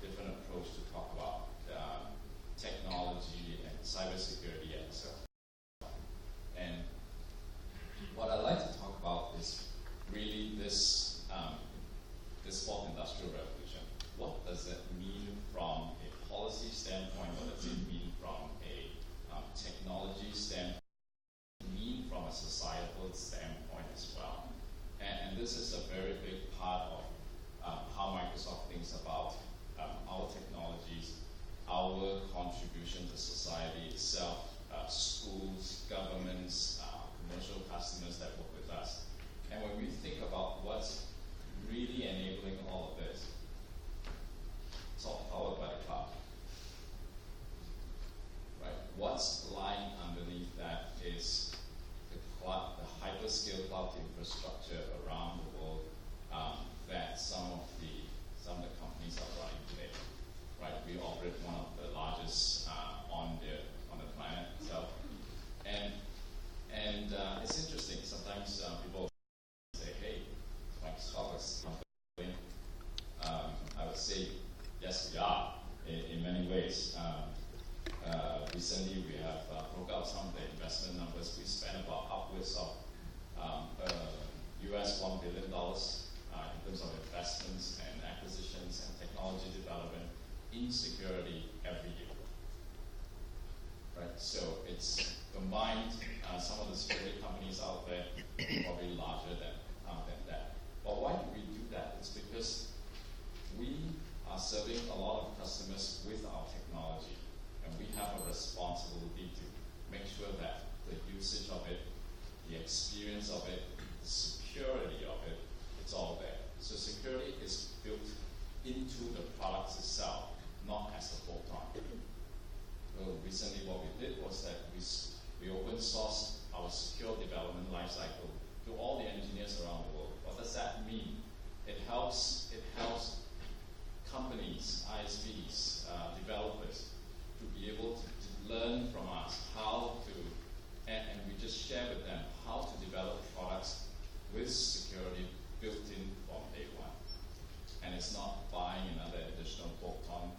different approach to talk about technology and cybersecurity and so on. And what I'd like to talk about is really this fourth industrial revolution. What does it mean from a policy standpoint? What does it mean from a technology standpoint? What does it mean from a societal standpoint as well? And this is a very big part of how Microsoft thinks about our technologies, our contribution to society itself, schools, governments, commercial customers that work with us. And when we think about what's really enabling all of this, it's all powered by the cloud. Right? What's lying underneath that is the hyperscale cloud infrastructure around the world that some of the companies are running today. Right? We operate one of the largest on the planet itself, and it's interesting. Sometimes people say, "Hey, Microsoft is company." I would say, yes, we are in many ways. Recently, we have broke out some of the investment numbers. We spent about upwards of US $1 billion in terms of investments and acquisitions and technology development in security every year. Right? So it's combined. Some of the security companies out there are probably larger than that. But why do we do that? It's because we are serving a lot of customers with our technology, and we have a responsibility to make sure that the usage of it, the experience of it, the security of it, it's all there. So security is built into the products itself, not as a bolt-on. Well, recently what we did was that we open sourced our secure development lifecycle to all the engineers around the world. What does that mean? It helps companies, ISVs, developers to be able to learn from us how to, and we just share with them how to develop products with security built in from day one. And it's not buying another additional bolt-on,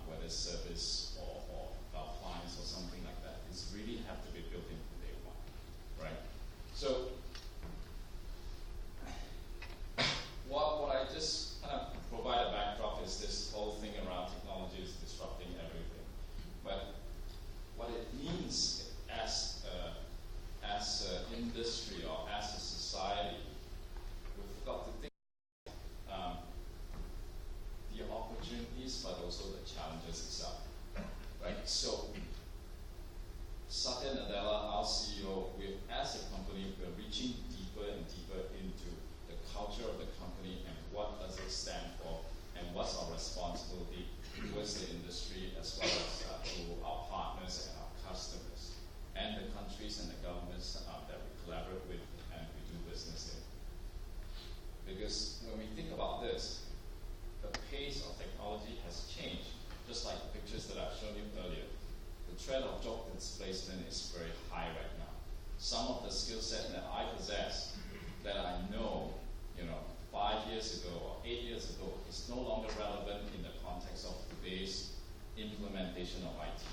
whether service or appliance or something like that. It's really have to be built in from day one, right? So what I just kind of provide a backdrop is this whole thing around technology is disrupting everything. But what it means as an industry or as a society, we've got to think the opportunities, but also the challenges itself. Right? So Satya Nadella, our CEO, as a company, we're reaching deeper and deeper into the culture of the company and what does it stand for and what's our responsibility towards the industry as well as to our partners and our customers and the countries and the governments that we collaborate with and we do business in. Because when we think about this, the pace of technology has changed, just like the pictures that I've shown you earlier. The trend of job displacement is very high right now. Some of the skill set that I possess, that I know, 5 years ago or 8 years ago, is no longer relevant in the context of today's implementation of IT.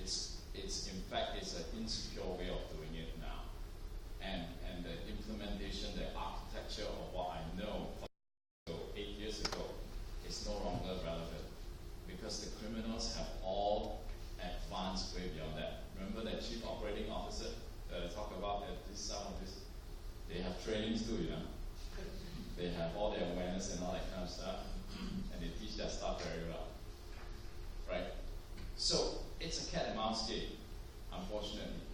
It's in fact it's an insecure way of doing it now, and the implementation, the architecture of what I know 8 years ago is no longer relevant because the criminals have all advanced way beyond that. Remember that chief operating officer that I talked about at some of this? They have trainings too, They have all their awareness and all that kind of stuff, and they teach that stuff very well, right? So it's a cat and mouse game, unfortunately.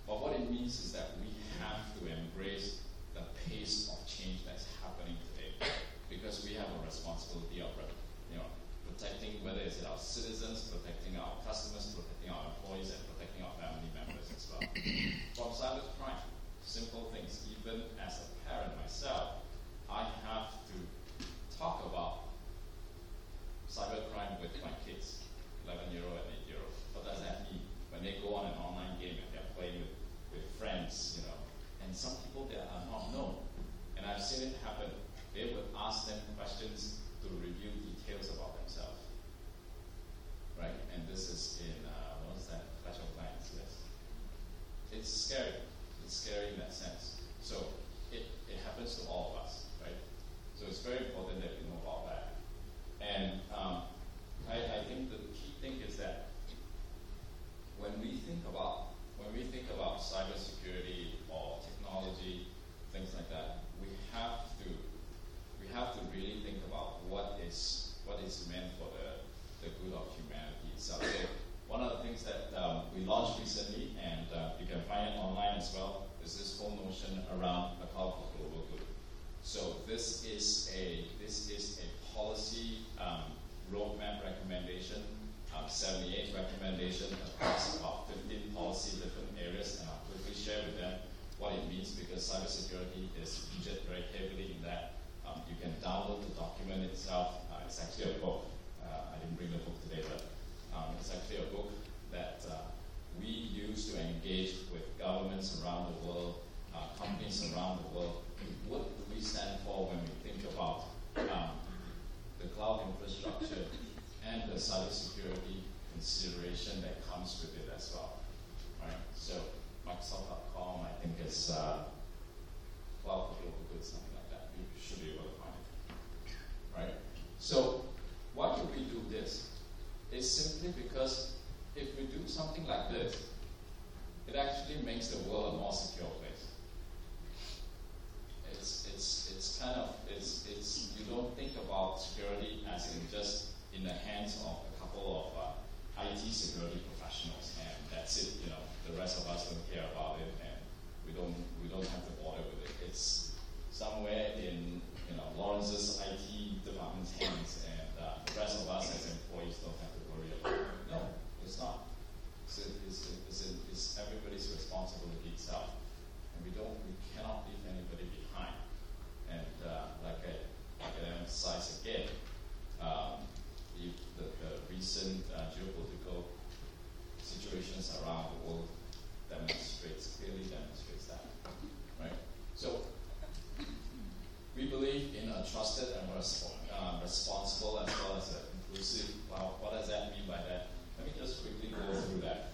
But what it means is that we have to embrace the pace of change that's happening today, because we have a responsibility of, protecting, whether it's our citizens, protecting our customers, protecting our employees, and protecting our family members as well. From cybercrime, simple things. Even as a parent myself, I have to talk about cybercrime with my kids, 11-year-old and 8-year-old. What does that mean? When they go on an online game and they're playing with friends, and some people that are not known. And I've seen it happen. They would ask them questions to review details about themselves, right? And this is in, what is that? Clash of Clans, yes. It's scary. It's scary in that sense. So it happens to all of us, right? So it's very important that we know about that. And I think the key thing is that when we think about cybersecurity or technology, things like that, we have to really think about what is meant for the good of humanity itself. So one of the things that we launched recently, and you can find it online as well, is this whole notion around a cloud for global good. So this is a policy roadmap recommendation, 78 recommendation across about 15 policy different areas, and I'll quickly share with them what it means, because cybersecurity is featured very heavily in that. You can download the document itself. It's actually a book. I didn't bring the book today, but it's actually a book that we use to engage with governments around the world, companies around the world. What do we stand for when we think about the cloud infrastructure and the cybersecurity consideration that comes with it as well, right? So Microsoft.com, I think, is cloud for global good, something like that. You should be able to find it, right? So why do we do this? It's simply because if we do something like this, it actually makes the world a more secure place. It's you don't think about security as in just in the hands of a couple of IT security professionals, and that's it. You know, the rest of us don't care about it, and we don't have to bother with it. It's somewhere in Lawrence's IT department's hands, and the rest of us as employees don't have to worry about it. No, it's not. It's everybody's responsibility itself, and we cannot leave anybody behind. And like I emphasize again, the recent geopolitical situations around the world clearly demonstrates that, right? So we believe in a trusted and responsible as well as an inclusive cloud. What does that mean by that? Let me just quickly go through that.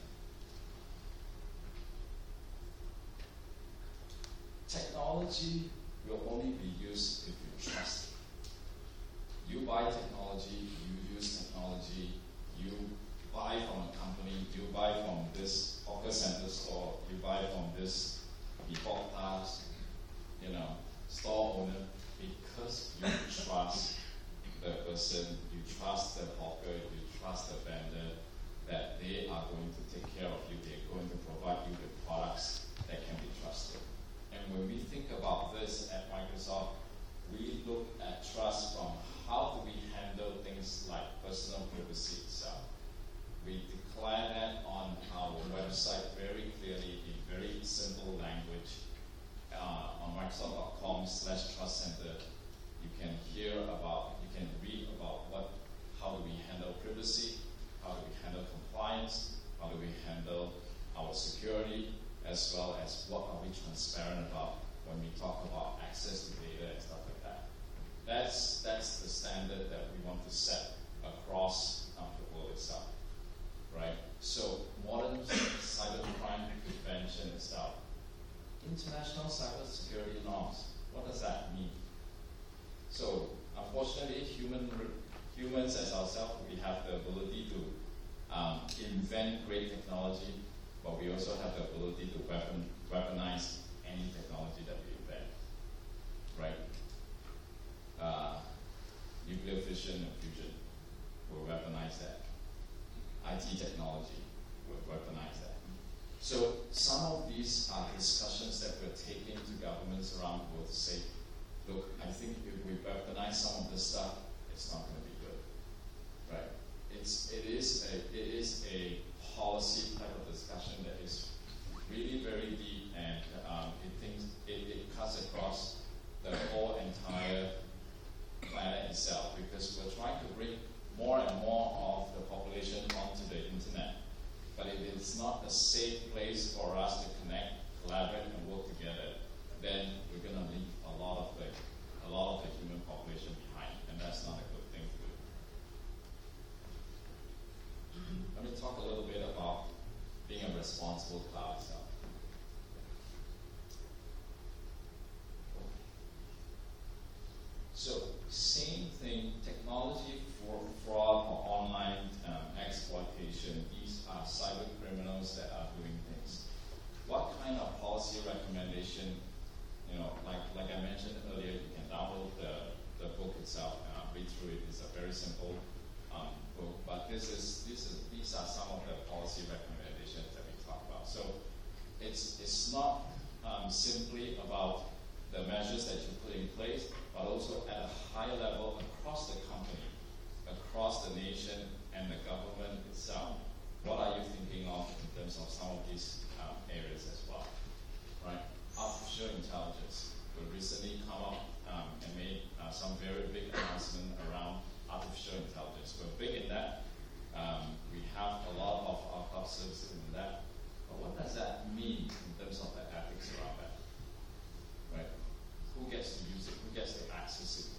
Technology will only be used if you trust it. You buy technology, you use technology, you buy from a company, you buy from this hawker center store, you buy from this default task, store owner, because you trust the person, you trust the hawker, you trust the vendor, that they are going to take care of you, they're going to provide you with products that can be trusted. And when we think about this at Microsoft, we look at trust from how do we handle things like personal privacy itself. We declare that on our website very clearly in very simple language. On Microsoft.com/Trust Center, you can read about how do we handle privacy, how do we handle compliance, how do we handle our security, as well as what are we transparent about when we talk about access to data and stuff like that. That's the standard that we want to set across the world itself, right? So modern cybercrime prevention itself. International cybersecurity norms. What does that mean? So unfortunately, humans as ourselves, we have the ability to invent great technology, but we also have the ability to weaponize any technology that we invent, right? Nuclear fission and fusion will weaponize that. IT technology will weaponize that. So some of these are discussions that we're taking to governments around the world to say, look, I think if we weaponize some of this stuff, it's not going to be good, right? It is a policy type of discussion that is really very deep, and it cuts across the whole entire planet itself, because we're trying to bring more and more of the population onto the internet. But if it's not a safe place for us to connect, collaborate, and work together, then we're going to leave a lot of the human population behind, and that's not a good thing to do. read through it. It's a very simple book, but these are some of the policy recommendations that we talk about. So it's not simply about the measures that you put in place, but also at a higher level across the company, across the nation, and the government itself. What are you thinking of in terms of some of these areas as well? Right? Artificial intelligence. We recently come up and made some very big announcement around artificial intelligence. We're big in that. We have a lot of our cloud services in that. But what does that mean in terms of the ethics around that? Right? Who gets to use it? Who gets to access it?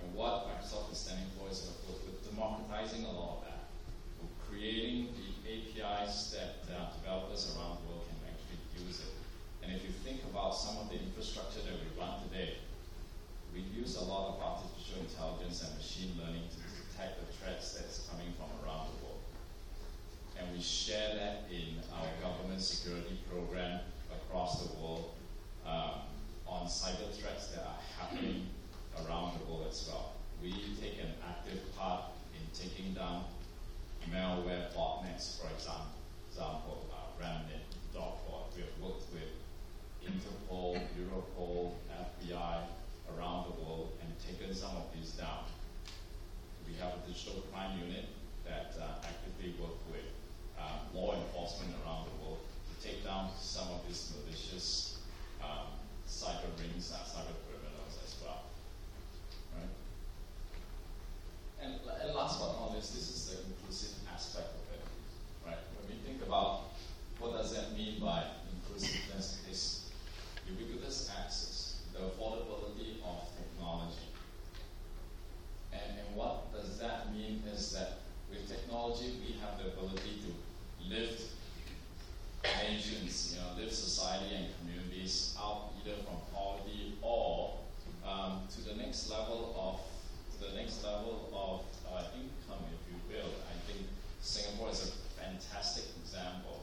And what Microsoft is standing for is we're democratizing a lot of that. We're creating the APIs that developers around the world can actually use it. And if you think about some of the infrastructure that we run today, we use a lot of artificial intelligence and machine learning to detect the threats that's coming from around the world. And we share that in our government security program across the world on cyber threats that are happening around the world as well. We take an active part in taking down malware botnets, for example, Remnant, Dogport. We have worked with Interpol, Europol, FBI around the world and taken some of these down. We have a digital crime unit that actively work with law enforcement around the world to take down some of these malicious cyber rings, cyber criminals as well. Right? And last but not least, this is the inclusive aspect of it. Right? When we think about what does that mean by inclusiveness, is ubiquitous access, the affordability of technology. And what does that mean is that with technology, we have the ability to lift nations, lift society and communities out either from poverty or to the next level of income, if you will. I think Singapore is a fantastic example.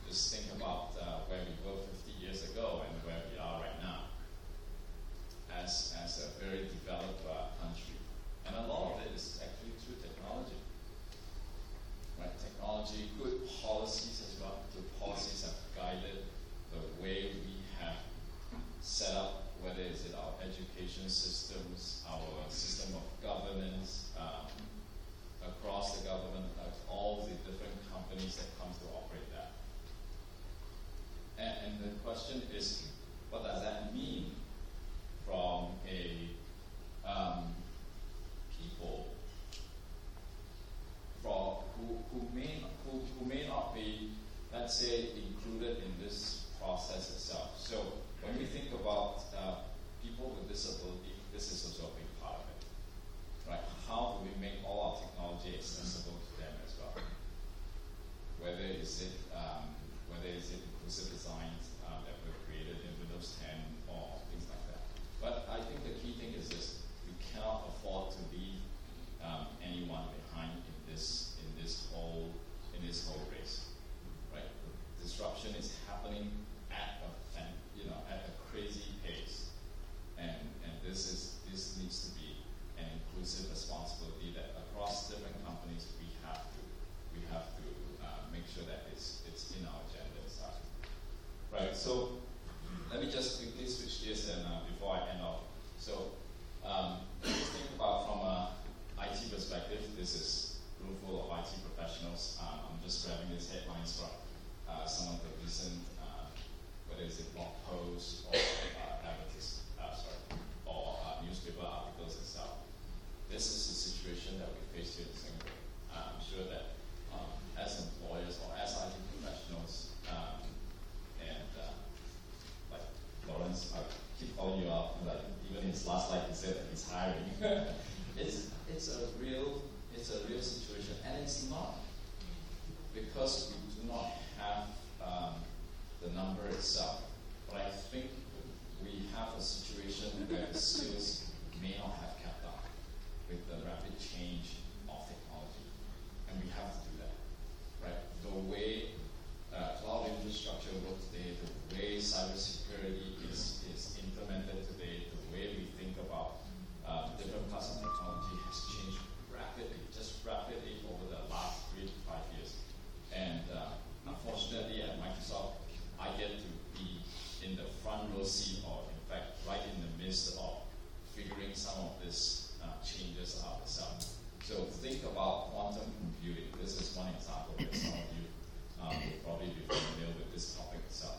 Just think about where we were 50 years ago and where we are right now as a very developed country. And a lot of it is actually through technology. Right? Technology, good policies as well. Good policies have guided the way we have set up, whether it's in our education systems, our system of governance, across the government, all the different companies that come to operate that. And the question is, what does that mean from a people who may not be, let's say, included in this process itself? So when we think about people with disability, this is also a big part of it. Right? How do we make all our technology accessible to them as well? Whether is it inclusive designs that were created in Windows 10 or things like that. But I think the key thing is this: we cannot afford to leave anyone behind in this whole race. Right? The disruption is happening at a crazy pace, and this needs to be an inclusive responsibility that across different companies we have to make sure that it's in our agenda itself. Right. So let me just quickly switch gears and before I end off. So just think about from a IT perspective. This is a room full of IT professionals. I'm just grabbing these headlines from some of the recent, whether it's blog posts or newspaper articles itself. This is the situation that we face here in Singapore. I'm sure that as employers or as IT professionals, and like Lawrence, I keep calling you out. Like even his last slide, he said that he's hiring. it's a real situation, and it's not because we do not have the number itself. But I think we have a situation where the skills may not have kept up with the rapid change of technology, and we have to do that. Right? The way cloud infrastructure works today, the way cybersecurity is implemented today, the way we think about different parts of technology has So think about quantum computing. This is one example that some of you will probably be familiar with this topic itself.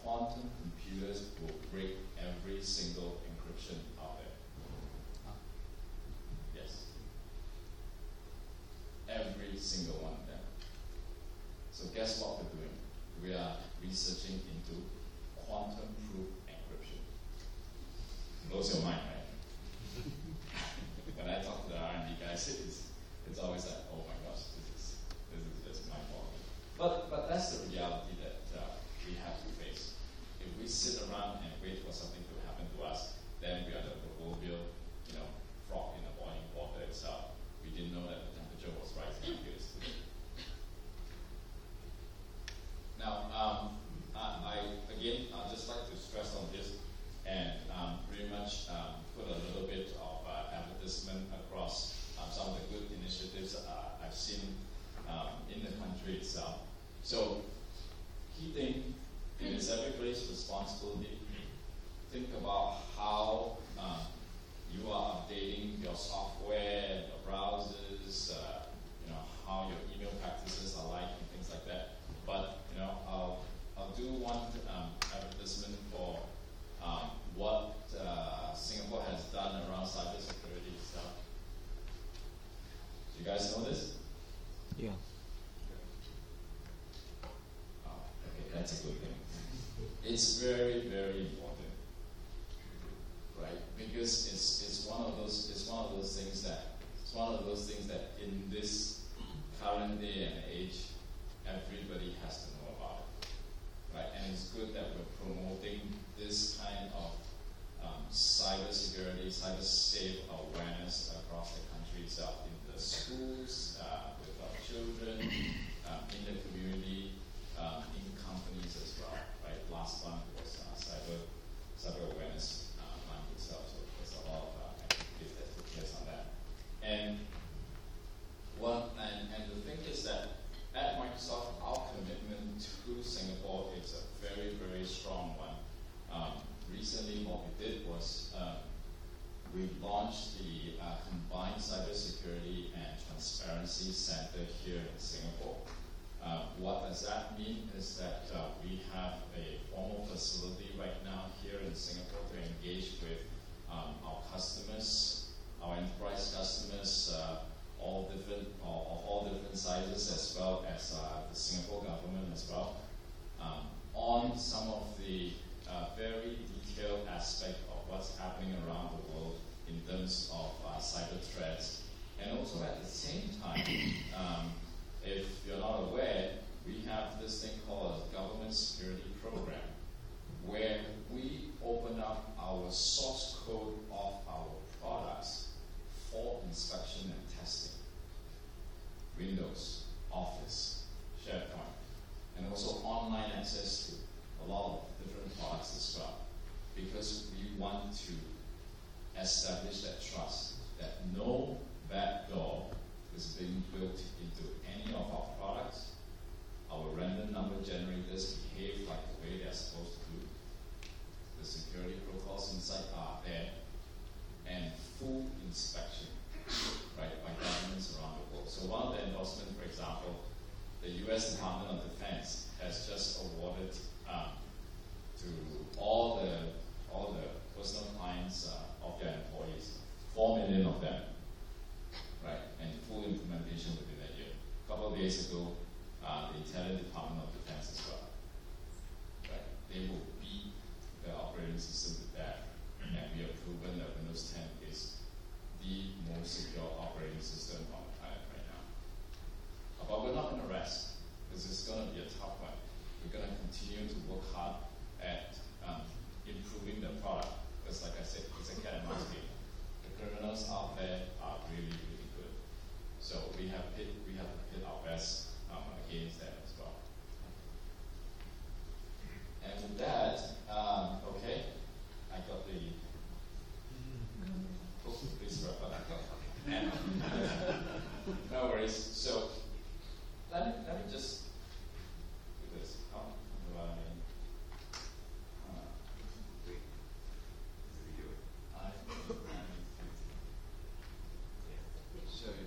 Quantum computers will break every single encryption out there. Yes. Every single one of them. So guess what we're doing? We are researching into quantum proof encryption. Blows your mind, right? When I talk to the R&D guys, it's always like, oh my gosh, this is just mind-boggling. But that's the reality that we have to face. If we sit around and wait for something to happen to us, then we are the proverbial, frog in the boiling water itself. We didn't know that the temperature was rising like it is today. Now, I'd just like to stress on this and pretty much put a little bit of advertisement across some of the good initiatives I've seen in the country itself. So, key thing, it is everybody's responsibility. Think about how you are updating your software, your browsers, how your email practices are like and things like that. But I'll do one advertisement for what Singapore has done around cybersecurity itself. Do you guys know this? Yeah. Okay, that's a good thing. It's very, very important, right? Because it's one of those things that in this current day and age, everybody has to know about it, right? And it's good that we're promoting this kind of cybersecurity, cyber-safe awareness across the country itself, in the schools, with our children, in the community, in companies as well, right? Last month was cyber awareness month itself, so there's a lot of activities that took place on that. And the thing is that at Microsoft, our commitment to Singapore is a very, very strong one. Recently, what we did was we launched the Combined Cybersecurity and Transparency Center here in Singapore. What does that mean is that we have a formal facility right now here in Singapore to engage with our customers, our enterprise customers, all different sizes, as well as the Singapore government as well, on some of the very detailed aspect of what's happening around the world in terms of cyber threats. And also at the same time, if you're not aware, we have this thing called a government security program, where we open up our source code of our products for inspection and testing. Windows, Office, SharePoint, and also online access to a lot of different products as well. Because we want to establish that trust, that no backdoor is being built into any of our products. Our random number generators behave like the way they're supposed to do. The security protocols inside are there, and full inspection, right, by governments around the world. So one of the endorsements, for example, the U.S. Department of Defense has just awarded to all the personal clients of their employees, 4 million of them, right, and full implementation within a year. A couple of days ago, the Italian Department of Defense as well, right, they will beat the operating system with that, and we have proven that Windows 10 is the most secure operating system on the planet right now. But we're not going to rest, because it's going to be a tough one. We're going to continue to work hard at improving the product, because like I said, it's a cat and mouse game. The criminals out there are really, really good. So we have to pit our best against them as well. And with that, okay, I got the. Please wrap up. And, no worries. So let me just do this. How do I? Show you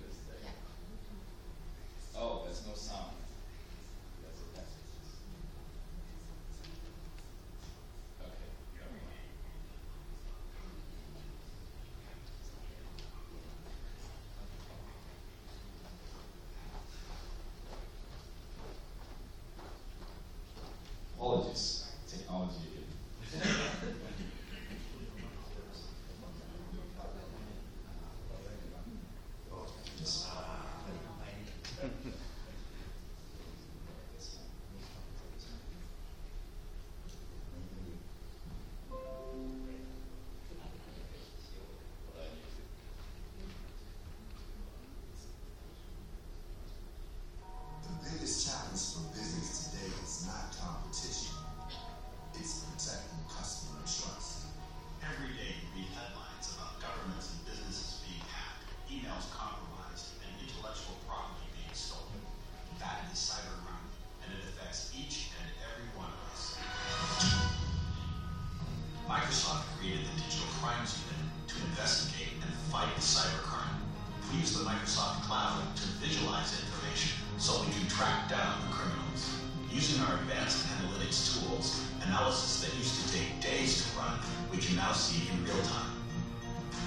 Microsoft Cloud to visualize information so we can track down the criminals. Using our advanced analytics tools, analysis that used to take days to run, we can now see in real time.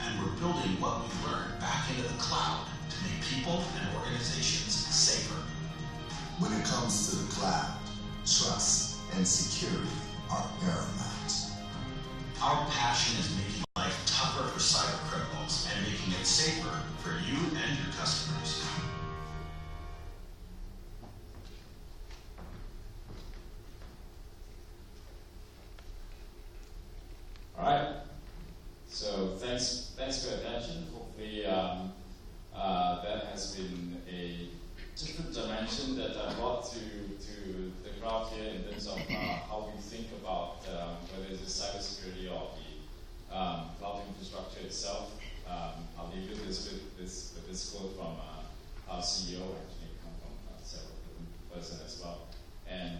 And we're building what we learned back into the cloud to make people and organizations safer. When it comes to the cloud, trust and security are paramount. Our passion is making life tougher for cyber criminals and making it safer for you and your customers. All right. So thanks for your attention. Hopefully that has been a different dimension that I brought to the crowd here in terms of how we think about whether it's cybersecurity or the cloud infrastructure itself. I'll leave you with this quote from our CEO, actually come from several different person as well. And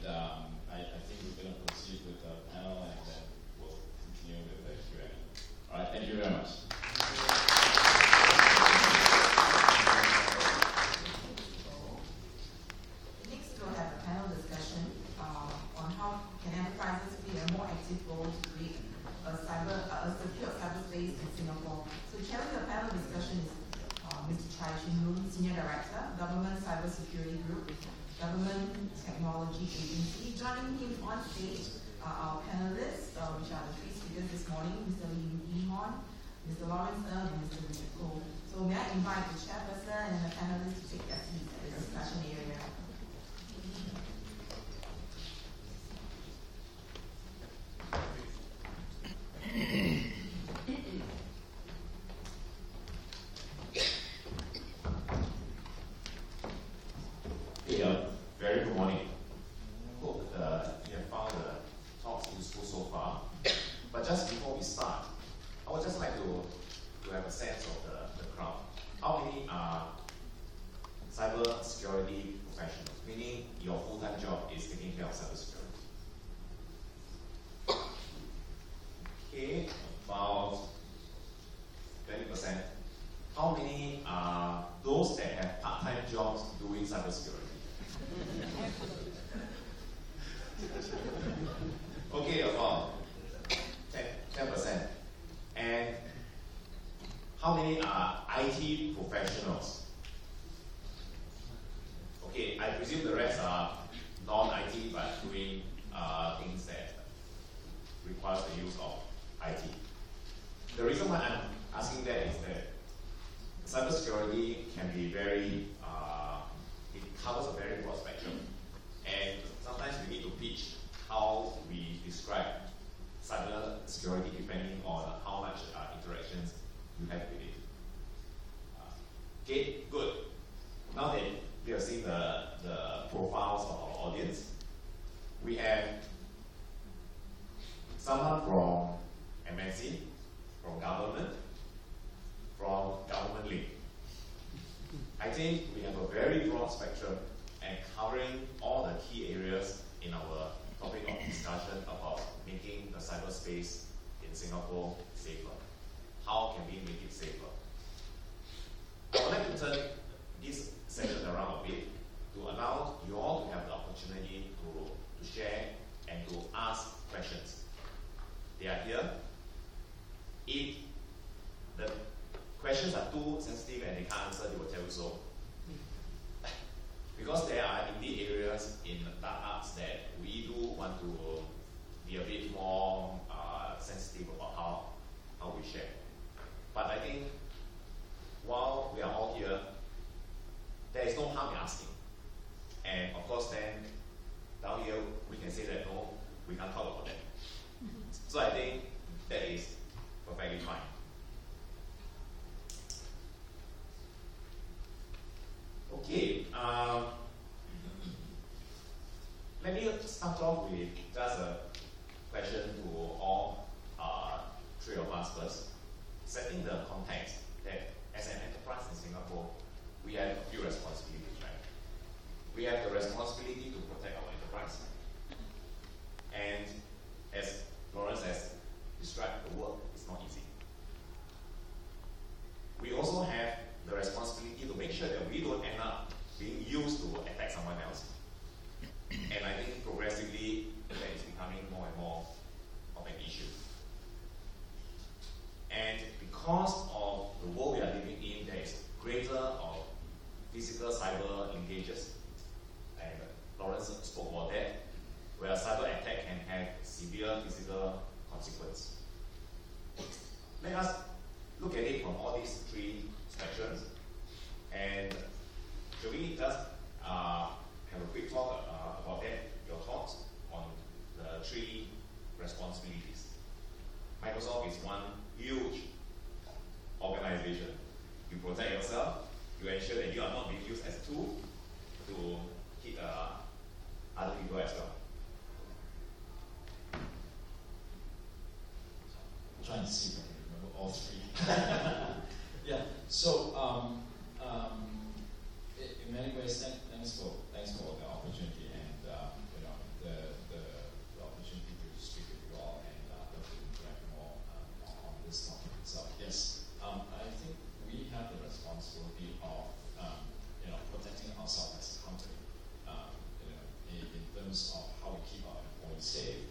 I think we're going to proceed with the panel and then we'll continue with the Q&A. All right, thank you very much. Next, we'll have a panel discussion on how can enterprises play a more active role to create a secure cyberspace in Singapore. So chairing the panel discussion is Mr. Chai Chin Loon, Senior Director, Government Cybersecurity Group, Government Technology Agency. Joining him on stage are our panelists, which are the three speakers this morning, Mr. Lee Yee-Hon, Mr. Lawrence Ng, and Mr. Richard Koh. So may I invite the chairperson and the panelists to take their seats at the discussion area. Very good morning. Hope you have found the talks useful so far. But just before we start, I would just like to have a sense of the crowd. How many are cyber security professionals, meaning your full-time job is taking care of cyber security? Okay, about 20%. How many are those that have part-time jobs doing cyber security? Okay, about 10%. And how many are IT professionals? Okay, I presume the rest are non-IT but doing things that requires the use of IT. The reason why I'm asking that is that cybersecurity can be very, it covers a very broad spectrum. And sometimes we need to pitch how we describe cyber security depending on how much interactions you have with it. Okay, good. Now that we have seen the profiles of our audience, we have someone from MNC, from government link. I think we have a very broad spectrum and covering all the key areas in our topic of discussion about making the cyberspace in Singapore safer. How can we make it safer? I would like to turn this session around a bit to allow you all to have the opportunity to share and to ask questions. They are here. If the questions are too sensitive and they can't answer, they will tell you so. Because there are indeed areas in dark arts that we do want to be a bit more sensitive about how we share. But I think while we are all here, there is no harm in asking. And of course then, down here, we can say that no, we can't talk about that. So I think that is perfectly fine. Okay, let me start off with just a question to all three of us first, setting the context that as an enterprise in Singapore, we have a few responsibilities, right? We have the responsibility to protect our enterprise. And as Lawrence has described, the work is not easy. We also have the responsibility to being used to attack someone else. And I think progressively that is becoming more and more of an issue. And because of the world we are living in, there is greater of physical cyber engages. And Lawrence spoke about that, where a cyber attack can have severe physical consequence. Let us look at it from all these three spectrums. And shall we just have a quick talk about that, your thoughts on the three responsibilities. Microsoft is one huge organization. You protect yourself, you ensure that you are not being used as a tool to hit other people as well. I'm trying to see if I can remember all three. Yeah, so in many ways, thanks for the opportunity and the opportunity to speak with you all and to interact more on this topic itself. Yes, I think we have the responsibility of protecting ourselves as a company. In terms of how we keep our employees safe,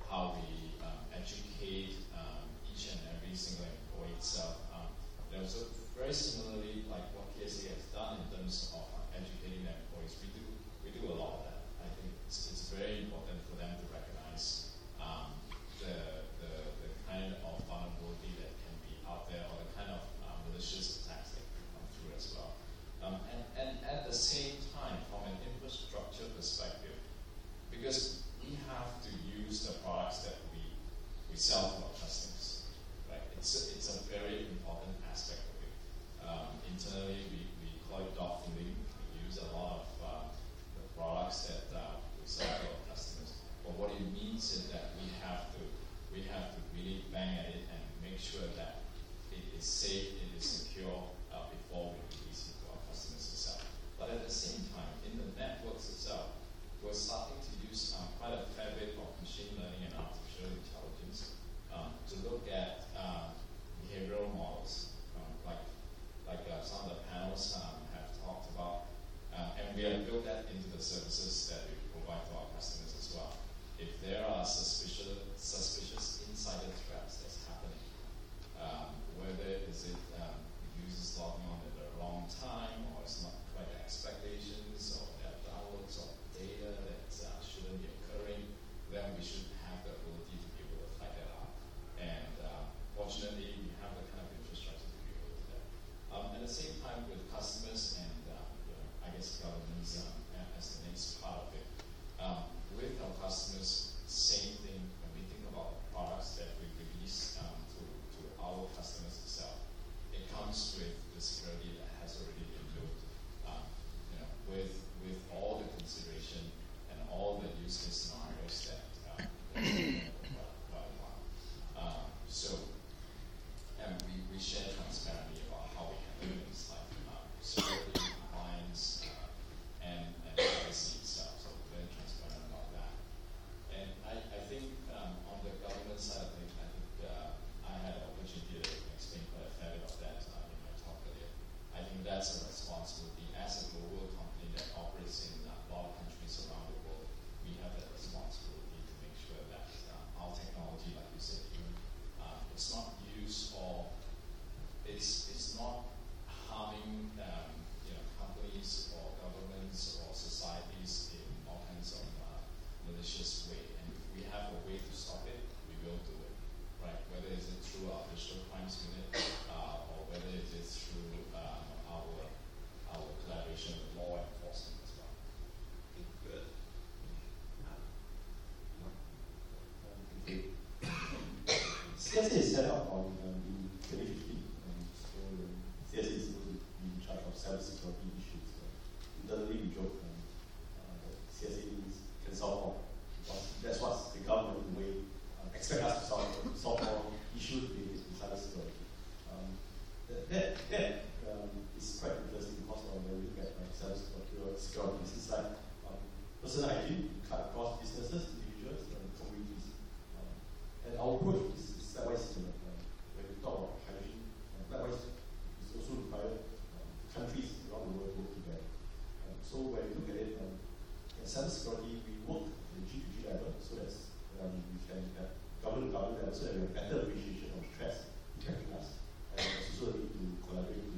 how we educate each and every single employee itself. So very similarly, like what KSA has done in terms of educating their employees, we do a lot of that. I think it's very important for them to recognize the kind of vulnerability that can be out there, or the kind of malicious attacks that can come through as well. And at the same time, from an infrastructure perspective, because we have to use the products that we sell to our customers, right? It's a very important aspect of it. Internally, we call it dog fooding. We use a lot of the products that we sell to our customers. But what it means is that we have to really bang at it and make sure that it is safe, it is secure before we release it to our customers itself. But at the same time, in the networks itself, we're starting to use quite a fair bit of machine learning and artificial intelligence to look at behavioral models, like some of the panels have talked about, and we have built that into the services that we provide to our customers as well. If there are suspicious insider threats that's happening, whether is it users logging on at the wrong time, or it's not quite the expectations, or there are downloads of data that shouldn't be occurring, then we should have the ability to be able to find that out. And fortunately, we have the kind of infrastructure to be able to do that. At the same time, with customers and I guess governments as the next part of it, with our customers, same thing when we think about the products that we release to our customers itself. It comes with the security that has already been built, with all the consideration and all the use case scenarios that so, and we share transparently about how we handle things like security, compliance, and privacy itself. So we're very transparent about that. And I think on the government side, I had an opportunity to explain quite a fair bit of that in my talk earlier. I think that's a responsibility as a global company that operates in a lot of countries around the world. We have that responsibility to make sure that our technology, like you said, it's not used or it's not harming companies or governments or societies in all kinds of malicious way. And if we have a way to stop it, we will do it, right? Whether it's through our digital crimes unit or whether it is through our collaboration with law enforcement as well. Good. CSA is set up on the 2015, and so CSA is supposed to be in charge of At cybersecurity, we work at the G2G level, so that we can have government level, so that we have better appreciation of threats affecting us. And also need to collaborate to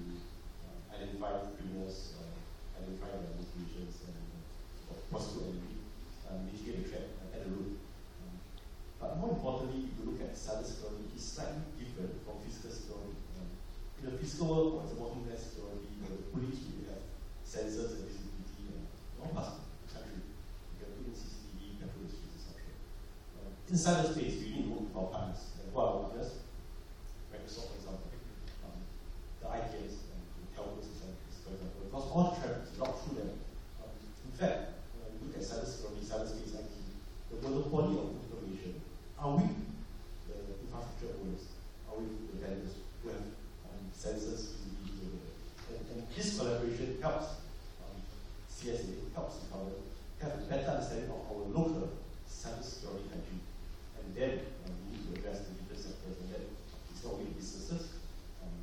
identify criminals, identify their motivations, and prosecute and mitigate the threat at the root. But more importantly, if you look at cybersecurity, it's slightly different from physical security. In the physical world, for example, homeland security, the police will have sensors and visibility all parts of the country. You can put in CCTV, petrol streets, etc. In cyberspace, we need to work with our partners. And who are our partners? Microsoft, for example. The ITS and the telcos, for example. Because all the traffic is not through them. In fact, when we look at cybersecurity, cyberspace, IT, the monopoly of information, are we the infrastructure owners? Are we the vendors who have sensors, visibility over there? And this collaboration helps CSA, helps the government have a better understanding of our local cybersecurity hygiene. And then we need to address the different sectors, and that it's not only businesses,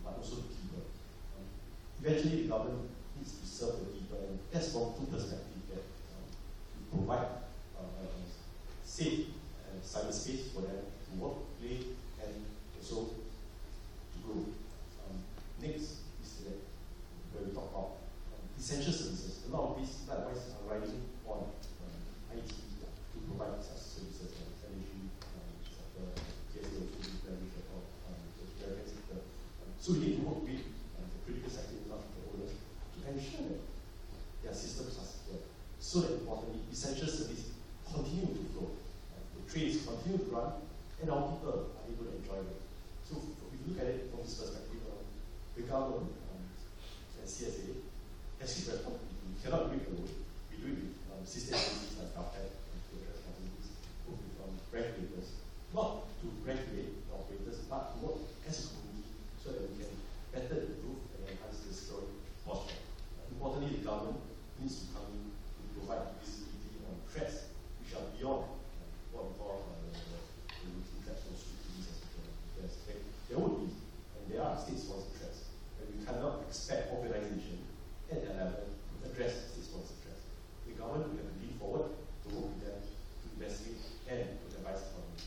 but also the people. Eventually, the government needs to serve the people, and that's from two perspectives that we provide safe cyberspace for them to work, play, and also to grow. Next is where we talk about essential services. A lot of these likewise are riding on IT to provide such services like energy sector, PSA also very sector, the American sector. So we need to work with the critical sector infrastructure owners to ensure that their systems are secure. So that importantly, essential services continue to flow. The trains continue to run, and our people are able to enjoy it. So if you look at it from this perspective, the government and CSA has its responsibility. We cannot do it alone. We do it with system agencies like GovTech and to address responsibilities, both with regulators, not to regulate the operators, but to work as a community so that we can better improve and enhance the security posture. Importantly, the government needs to come in to provide visibility on threats which are beyond what we call the routine threats or street police, etc. There would be, and there are state-sponsored threats, and we cannot expect organization at that level to address state-sponsored threats. The government will have to lean forward to work with them to investigate and to advise the government.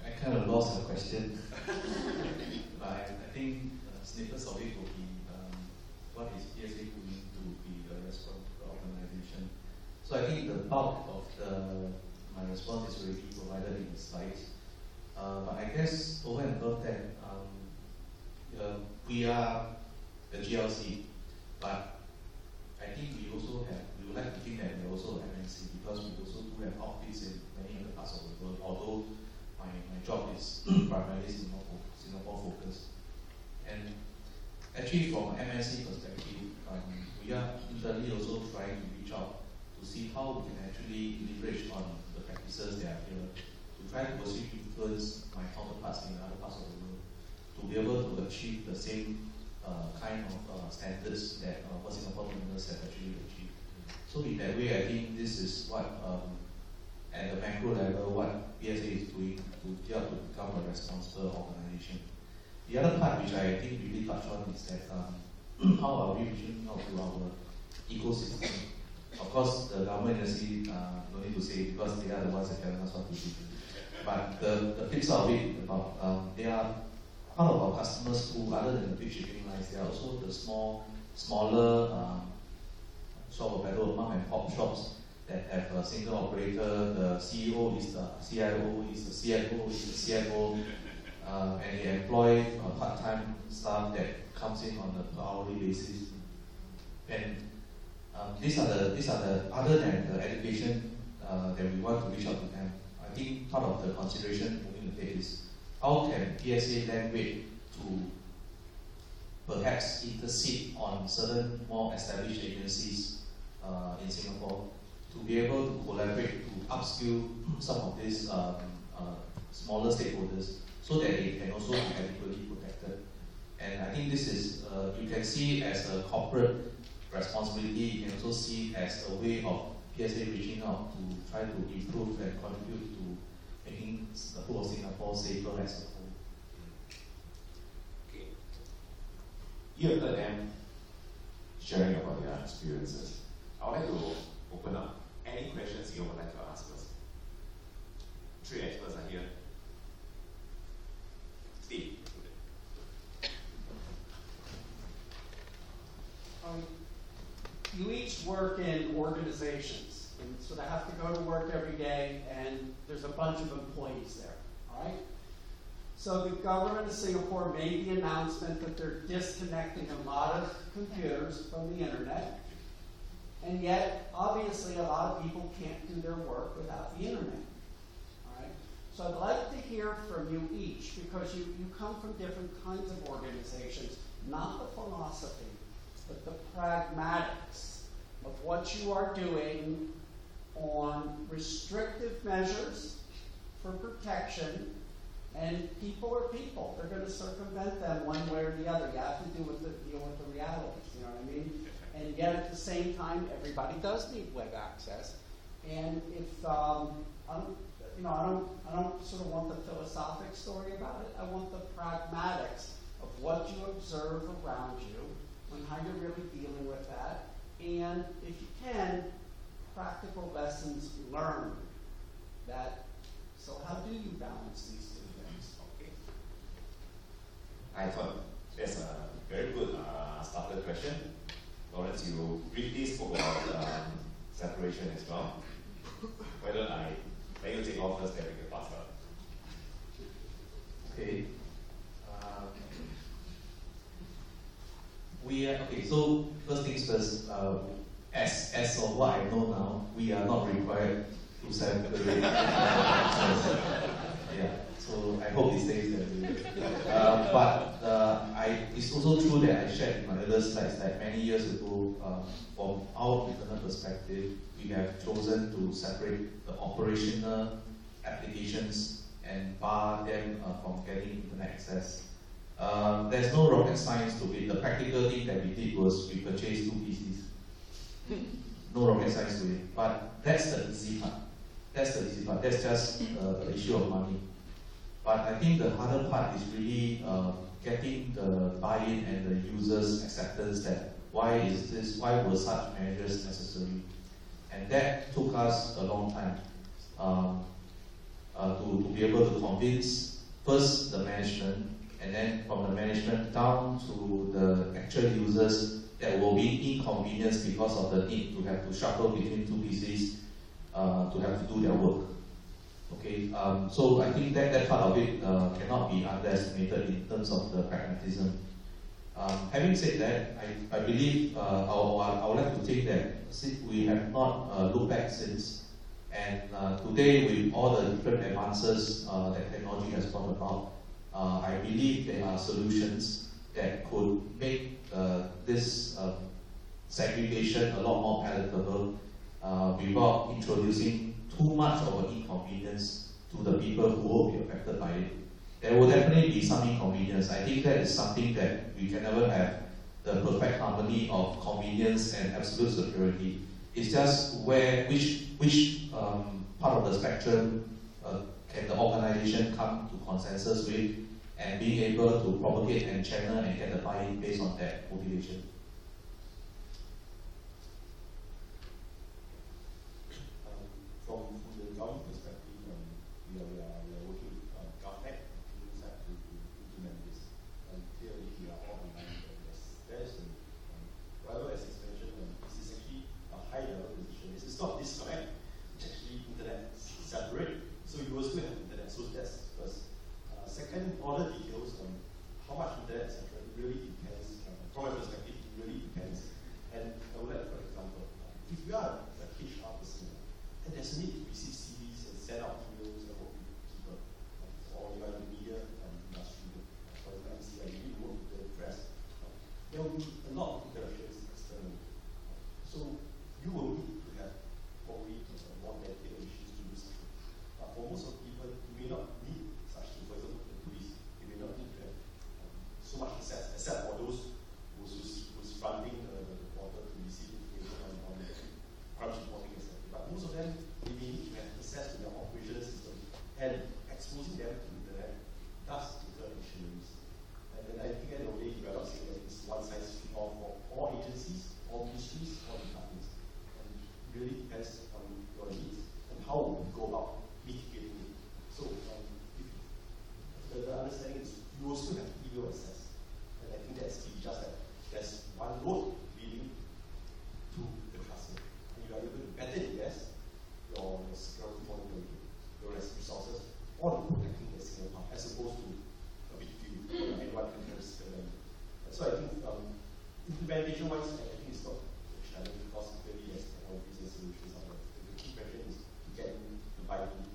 I kind of lost the question. But I think snippets of it will be what is PSA doing to be the response to the organization. So I think the bulk of my response is already provided in the slides. But I guess over and above that, we are the GLC, but I think we would like to think that we are also MNC because we also do have outfits in many other parts of the world, although my job is primarily Singapore focused. And actually from MNC perspective, we are internally also trying to reach out to see how we can actually leverage on the practices that are here to try to also influence my counterparts in other parts of the world to be able to achieve the same kind of standards that what Singapore terminals have actually achieved. So in that way, I think this is what, at the macro level, what PSA is doing to become a responsible organization. The other part which I think we really touch on is that how are we reaching out to our ecosystem? Of course, the government agency, no need to say because they are the ones that tell us what to do. But the flip side of it, about they are part of our customers who, other than the big shipping lines, they are also the smaller shop of better mom and pop shops that have a single operator. The CEO is the CIO, is the CFO, is the CFO, and they employ part-time staff that comes in on a per hourly basis. And these are the other than the education that we want to reach out to them. I think part of the consideration moving ahead is how can PSA lend weight to perhaps intercede on certain more established agencies in Singapore to be able to collaborate to upskill some of these smaller stakeholders so that they can also be adequately protected. And I think this is, you can see as a corporate responsibility, you can also see as a way of PSA reaching out to try to improve and contribute to making the whole of Singapore safer as a whole. Okay. You have heard them sharing about their experiences. I would like to open up any questions you would like to ask us. 3 experts are here. Steve. You each work in organizations, and so they have to go to work every day, and there's a bunch of employees there, all right? So the government of Singapore made the announcement that they're disconnecting a lot of computers from the internet, and yet, obviously, a lot of people can't do their work without the internet, all right? So I'd like to hear from you each, because you come from different kinds of organizations, not the philosophy, but the pragmatics of what you are doing on restrictive measures for protection. And people are people. They're going to circumvent them one way or the other. You have to deal with the realities, you know what I mean? And yet at the same time, everybody does need web access. And if I don't sort of want the philosophic story about it. I want the pragmatics of what you observe around you and how you're really dealing with that. And if you can, practical lessons learned. So how do you balance these two things? Okay. I thought that's a very good starter question. Lawrence, you briefly spoke about separation as well. Why don't I let you take off first, then we can pass on. Okay. So first things first, as of what I know now, we are not required to separate. Yeah, so I hope it stays that way. It's also true that I shared in my other slides that many years ago, from our internal perspective, we have chosen to separate the operational applications and bar them from getting internet access. There's no rocket science to it. The practical thing that we did was we purchased 2 PCs. No rocket science to it. But that's the easy part. That's just the issue of money. But I think the harder part is really getting the buy-in and the users' acceptance that why were such measures necessary? And that took us a long time to be able to convince first the management, and then from the management down to the actual users that will be inconvenienced because of the need to have to shuffle between 2 PCs to have to do their work. Okay, so I think that part of it cannot be underestimated in terms of the pragmatism. Having said that, I believe, I would like to think that we have not looked back since, and today with all the different advances that technology has brought about, I believe there are solutions that could make this segregation a lot more palatable without introducing too much of an inconvenience to the people who will be affected by it. There will definitely be some inconvenience. I think that is something that we can never have the perfect harmony of convenience and absolute security. It's just which part of the spectrum can the organization come to consensus with, and being able to propagate and channel and get the buy-in based on that motivation. From the government perspective, we are working with GovTech inside to implement this. Clearly, we are all aligned that there's whatever as it's mentioned, this is actually a high-level position. This is not disconnect, it's actually internet separate, so you will still have internet. So that's first. Second, all the details on how much internet, etc., really depends. From my perspective, it So I think implementation-wise, I think it's not a challenge because clearly there's technologies and solutions out there. The key question is to get the buy-in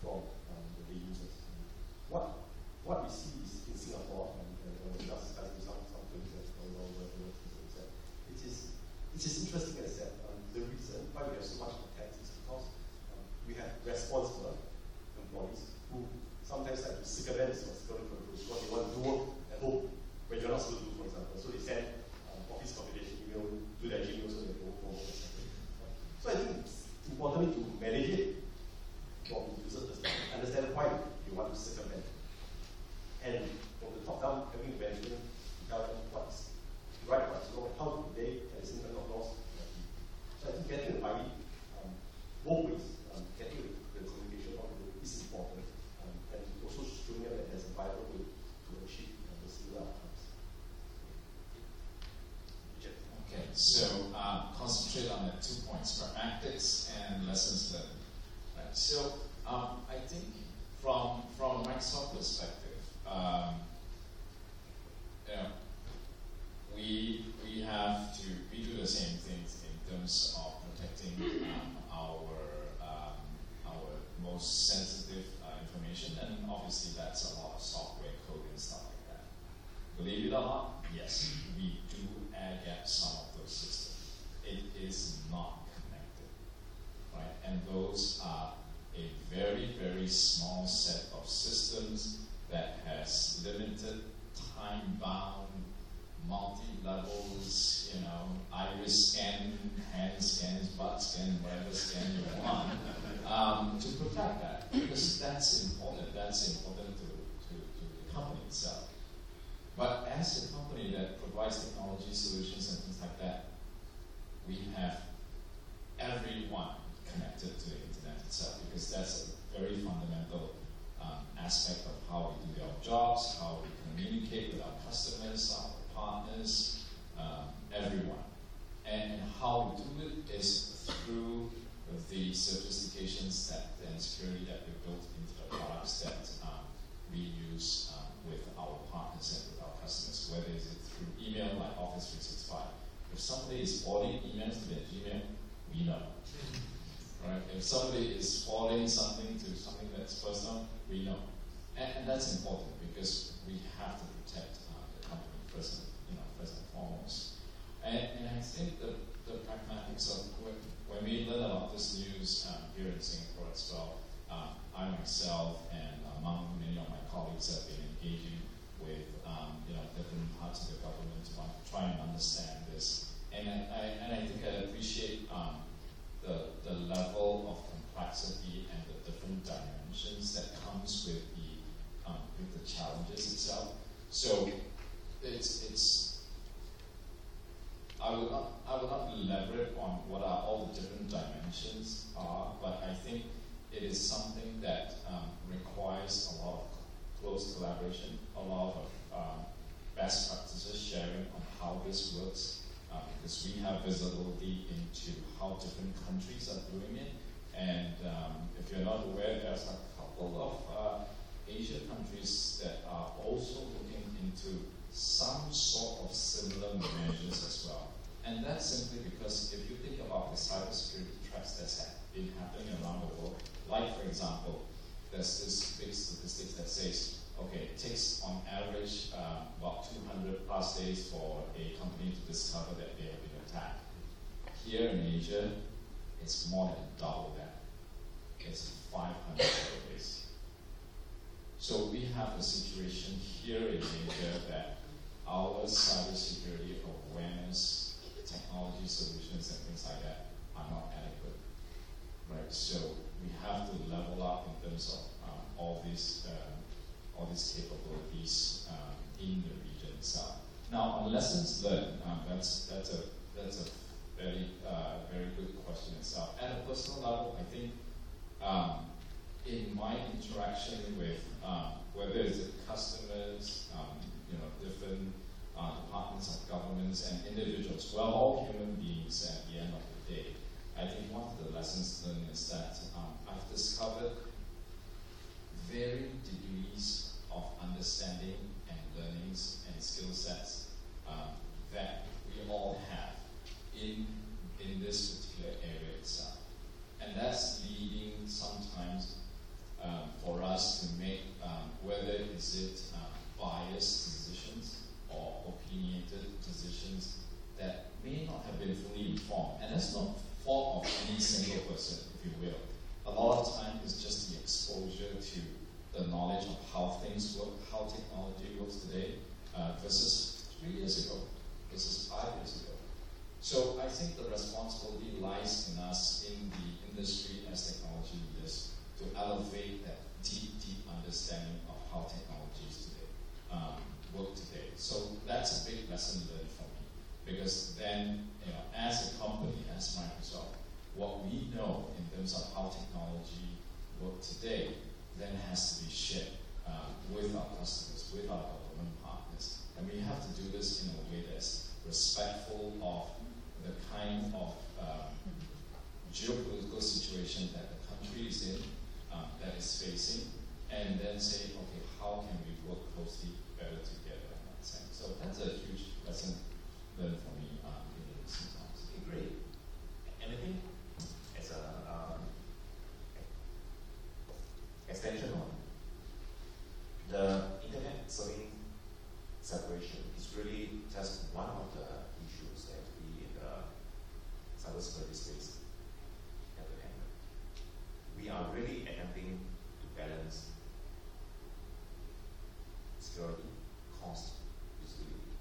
from the users. What we see is in Singapore, and just as some things that it is interesting as that the reason why we have so much contact is because we have responsible employees who sometimes like to circumvent the responsibility for the group because they want to do work at home when you're not supposed to do, for example. So they send office confidential email to their Gmail so they go home. So I think it's important to manage it from the user perspective, understand why you want to circumvent. And from the top down, having management to tell them what's right, what's wrong, how do they at the same time not lost. So I think getting the buy-in both ways, getting the communication on the is important, and also showing them that there's a viable way to achieve the similar outcomes. Okay, so concentrate on the 2 points, pragmatics and lessons learned. Right. So I think from a Microsoft perspective, we do the same things in terms of protecting our most sensitive information, and obviously that's a lot of software code and stuff like that. Believe it or not, yes, we do air gap some of those systems. It is not connected, right? And those are a very, very small set of systems that has limited, time-bound, multi-levels, iris scan, hand scans, butt scan, whatever scan you want, to protect that, because that's important. That's important to the company itself. But as a company that provides technology solutions and things like that, we have everyone connected to the internet itself, because that's a very fundamental aspect of how we do our jobs, how we communicate with our customers, our partners, everyone. And how we do it is through the sophistications and security that we built into the products that we use with our partners and with our customers, whether it's through email like Office 365. If somebody is forwarding emails to their Gmail, we know. Right? If somebody is forwarding something to something that's personal, we know. And that's important because we have to protect the company first and foremost. And I think the pragmatics of when we learn about this news here in Singapore as well, I myself and among many of my colleagues have been engaging with different parts of the government to try and understand this. And I think I appreciate the level of complexity and the different dimensions that comes with the challenges itself. So I will not elaborate on what are all the different dimensions are, but I think it is something that requires a lot of close collaboration, a lot of best practices sharing on how this works, because we have visibility into how different countries are doing it. And if you're not aware, there's a couple of Asian countries that are also looking into some sort of similar measures as well. And that's simply because if you think about the cybersecurity threats that's been happening around the world, like for example, there's this big statistics that says, okay, it takes on average about 200 plus days for a company to discover that they have been attacked. Here in Asia, it's more than double that. It's 500 days. So we have a situation here in Asia that our cybersecurity awareness, technology solutions and things like that are not adequate, right? So we have to level up in terms of all these capabilities in the region itself. Now, on lessons learned, that's a very very good question itself. At a personal level, I think in my interaction with whether it's customers, different departments of governments and individuals, we're all human beings at the end of the day. I think one of the lessons learned is that I've discovered varying degrees of understanding and learnings and skill sets that may not have been fully informed. And that's not fault of any single person, if you will. A lot of time it's just the exposure to the knowledge of how things work, how technology works today, versus 3 years ago, versus 5 years ago. So I think the responsibility lies in us, in the industry as technology leaders, to elevate that deep, deep understanding of how technologies today work today. So that's a big lesson learned for me, because then, as a company, as Microsoft, what we know in terms of how technology works today then has to be shared with our customers, with our government partners. And we have to do this in a way that's respectful of the kind of geopolitical situation that the country is in, that is facing, and then say, okay, how can we work closely better together in that sense? So that's a huge lesson learned for me in recent times. Okay, great. And I think as a extension on the internet serving separation is really just one of the issues that we in the cybersecurity space have to handle. We are really attempting to balance security, cost, usability.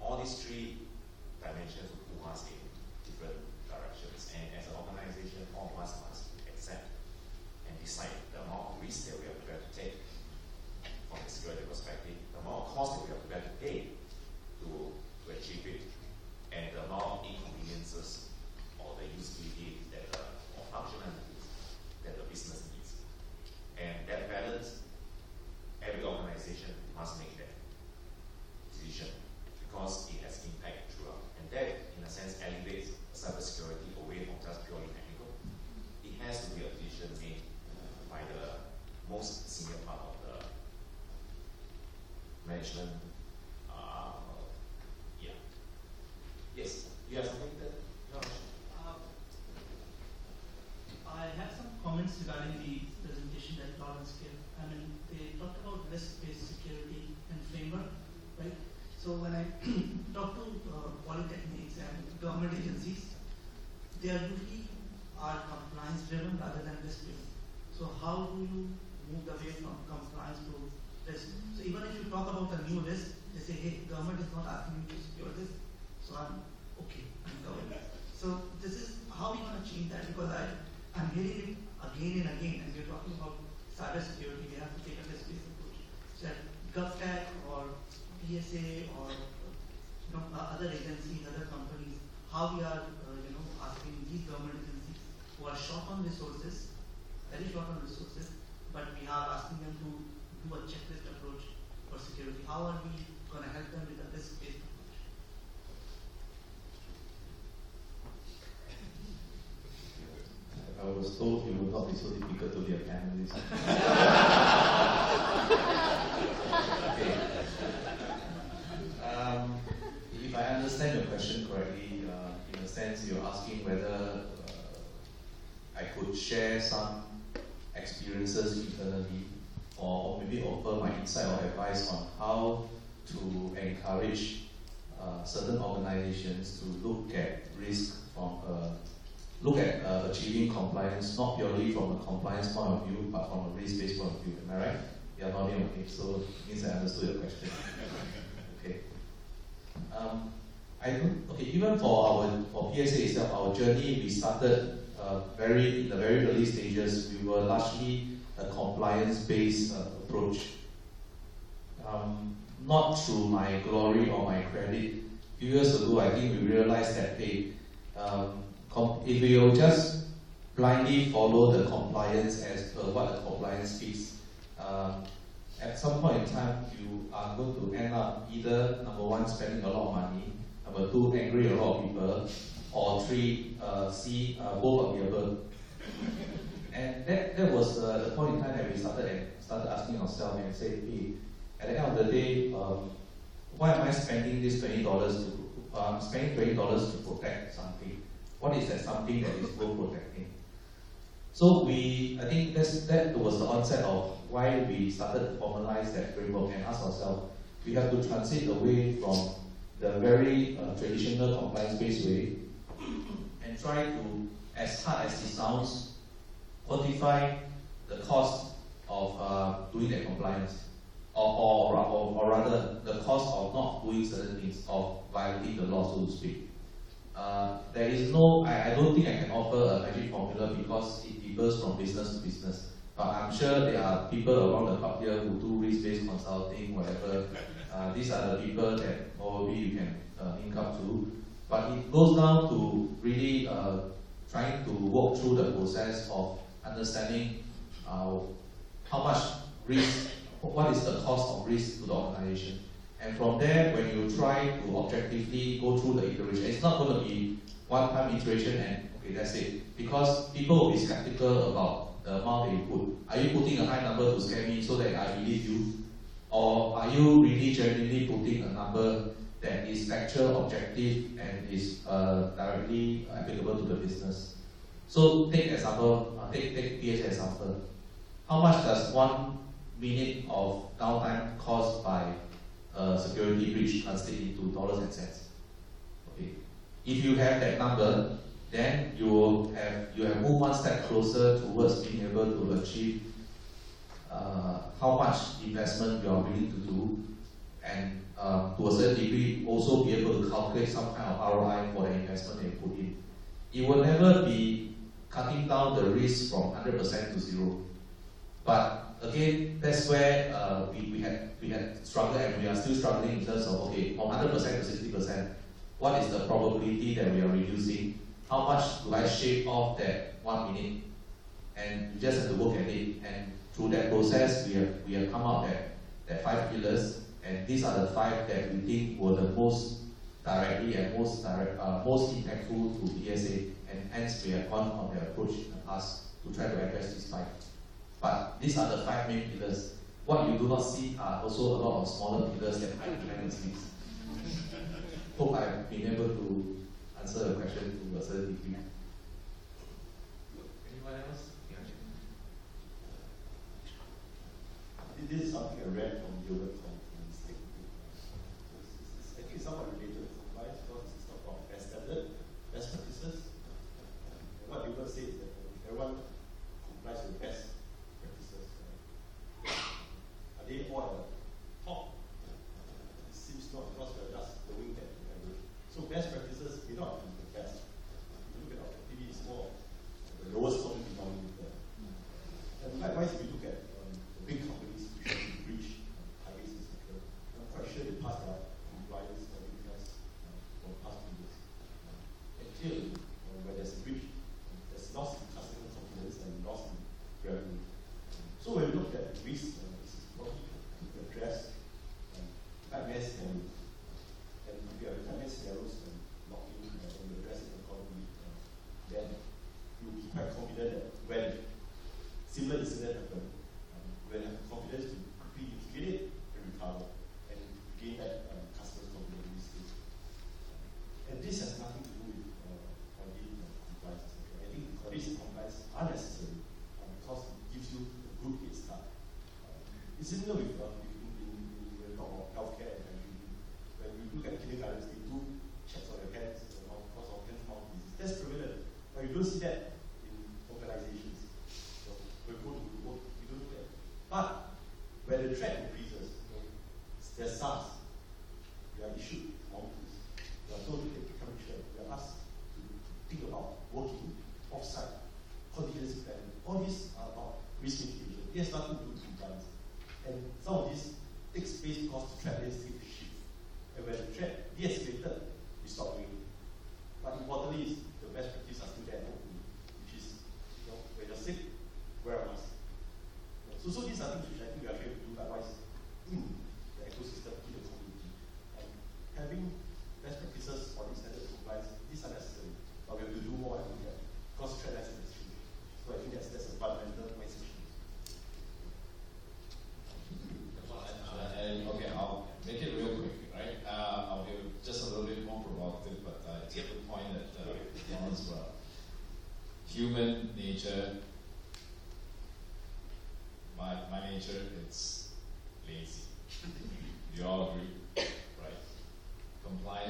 All these three dimensions will pull us in different directions, and as an organization, all of us must accept and decide the amount of risk that we are prepared to take from a security perspective, the amount of cost that we are prepared to pay to achieve it, and the amount of inconveniences or the usability that or functionalities that the business needs. And that balance, every organization must make that decision because it has impact throughout. And that, in a sense, elevates cybersecurity away from just purely technical. It has to be a decision made by the most senior part of the management. Yeah. Yes. You have something that? No. I have some comments regarding the presentation that Lawrence gave. I mean, they talked about risk-based security and framework, right? So when I talk to polytechnics and government agencies, they are usually compliance-driven rather than risk-based. So how do you move away from compliance to risk? So even if you talk about a new risk, they say, hey, government is not asking me to secure this, so I'm okay, I'm covered. So this is how we want to change that, because I'm hearing it again and again, and we're talking about cybersecurity, we have to take a risk-based approach. So at GovTech or PSA or other agencies, other companies, how we are asking these government agencies who are short on resources, very short on resources, but we are asking them to do a checklist approach for security. How are we going to help them with a risk-based approach? I was told it would not be so difficult to be a panelist. Okay. If I understand your question correctly, in a sense you're asking whether I could share some experiences internally, or maybe offer my insight or advice on how to encourage certain organizations to look at risk from achieving compliance, not purely from a compliance point of view, but from a risk-based point of view. Am I right? You're nodding okay, so it means I understood your question. Okay. Even for PSA itself, our journey, we started in the very early stages. We were largely a compliance-based approach. Not through my glory or my credit. A few years ago, I think we realized that if we will just blindly follow the compliance as per what the compliance speaks, at some point in time, you are going to end up either, number one, spending a lot of money, number two, angry a lot of people, or three, both of the above. And that was the point in time that we started asking ourselves and say, hey, at the end of the day, why am I spending this $20 to protect something? What is that something that is worth protecting? So I think that was the onset of why we started to formalize that framework and ask ourselves, we have to transit away from the very traditional compliance-based way and try to, as hard as it sounds, quantify the cost of doing that compliance, or rather the cost of not doing certain things, of violating the law, so to speak. There is no, I don't think I can offer a magic formula because it differs from business to business. But I'm sure there are people around the club here who do risk-based consulting, whatever. These are the people that probably you can link up to. But it goes down to really trying to walk through the process of understanding how much risk, what is the cost of risk to the organization. And from there, when you try to objectively go through the iteration, it's not going to be one-time iteration and okay, that's it. Because people will be skeptical about the amount that you put. Are you putting a high number to scare me so that I believe you? Or are you really genuinely putting a number that is factual, objective, and is directly applicable to the business? So take example, take PH example. How much does 1 minute of downtime caused by security breach translate into dollars and cents? Okay. If you have that number, then you have moved one step closer towards being able to achieve how much investment you are willing to do, and to a certain degree also be able to calculate some kind of ROI for the investment that you put in. It will never be cutting down the risk from 100% to 0. But again, that's where we had struggled, and we are still struggling in terms of, okay, from 100% to 60%, what is the probability that we are reducing? How much do I shave off that 1 minute? And you just have to look at it, and through that process, we have come out that 5 pillars, and these are the 5 that we think were the most directly and most impactful to PSA, and hence we have gone on the approach in the past to try to address these 5. But these are the 5 main pillars. What you do not see are also a lot of smaller pillars that hide behind the scenes. Hope I've been able to answer the question to a certain degree. Anyone else? This is something I read from Gilbert Thompson's statement. I think it's somewhat related to compliance because it's talk about best standard, best practices. And what Gilbert said is that everyone complies with best practices. Are they all at the top? It seems not, because we're just doing that to average. So best practices may not be the best. If you look at our activity, it's more the lowest common denominator. And likewise, if you look at the big companies which breach highways, etc., I'm quite sure they passed their compliance or test for the past 2 years. And clearly, where there's a breach, there's loss in customer confidence and loss in revenue. So when we look at risk, this is what we address nightmare scenarios. And if you have nightmare scenarios and lock in and you address it accordingly, then you'll be quite confident that when similar incident happen, you will have confidence to quickly mitigate it and recover and gain that customer's confidence in this case. And this has nothing to do with auditing compliance, etc. I think audits and compliance are necessary because it gives you a good head start. It's similar with when we talk about healthcare and hygiene. When you look at kindergartens, they do checks on your hands because of hand-to-mouth disease. That's prevalent, but you don't see that in organizations. So we go to work, you don't do that. But when the threat increases, there's SARS, we are issued mountains. We are told to take temperature. We are asked to think about working off-site, contingency planning. All these are about risk mitigation. It has nothing to do with compliance. And some of these take space because the threat is to shift. And when the threat de-escalated, we stop doing it. But importantly, is the best practice are still there locally, which is, when you're sick, wear a mask. So these are things which I think we are trying to do likewise in the ecosystem, in the community. And having best practices for extended compliance, these are necessary. But we have to do more, I think, because threat has changed. So I think that's a fundamental message. Okay, I'll make it real quick, right? I'll be just a little bit more provocative, but it's a good point that Lawrence brought up. Human nature, my nature, it's lazy. You all agree, right? Compliance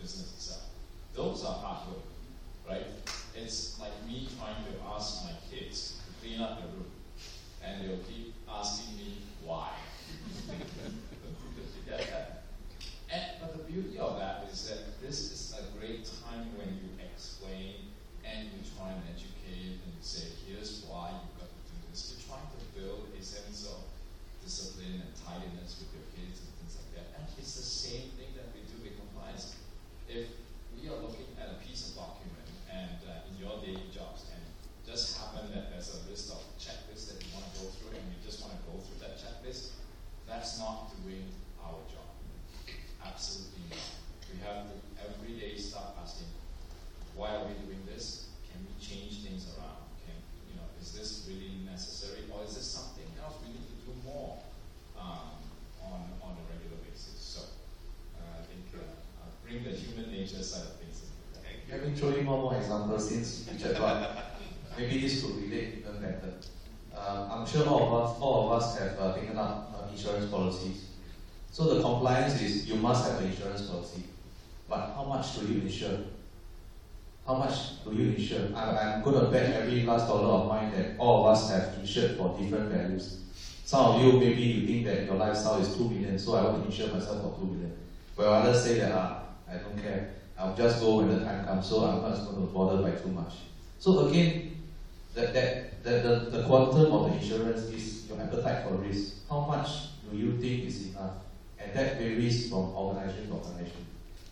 business itself. Those are hard work, right? It's like me trying to ask my kids to clean up the room, and they'll keep asking me why. But the beauty of that is that this is a great time when you explain and you try and educate and say, here's why you've got to do this. You're trying to build a sense of discipline and tidiness with your kids and things like that. And it's the same thing that we do with compliance. If we are looking at a piece of document and in your daily jobs, and just happen that there's a list of checklists that you want to go through, and you just want to go through that checklist, that's not doing our job. Absolutely not. We have to every day start asking, why are we doing this? Can we change things around? Is this really necessary, or is this something else we need to do more on a regular basis? So I think I'll bring the human nature side of things into that. Let me throw in one more example since Richard brought. Maybe this could relate even better. I'm sure all of us have taken up insurance policies. So the compliance is you must have an insurance policy. But how much do you insure? How much do you insure? I'm going to bet every last dollar of mine that all of us have insured for different values. Some of you, maybe you think that your lifestyle is 2 million, so I want to insure myself for 2 million. Well, others say that, I don't care. I'll just go when the time comes, so I'm not going to bother by too much. So again, the quantum of the insurance is your appetite for risk. How much do you think is enough? And that varies from organization to organization.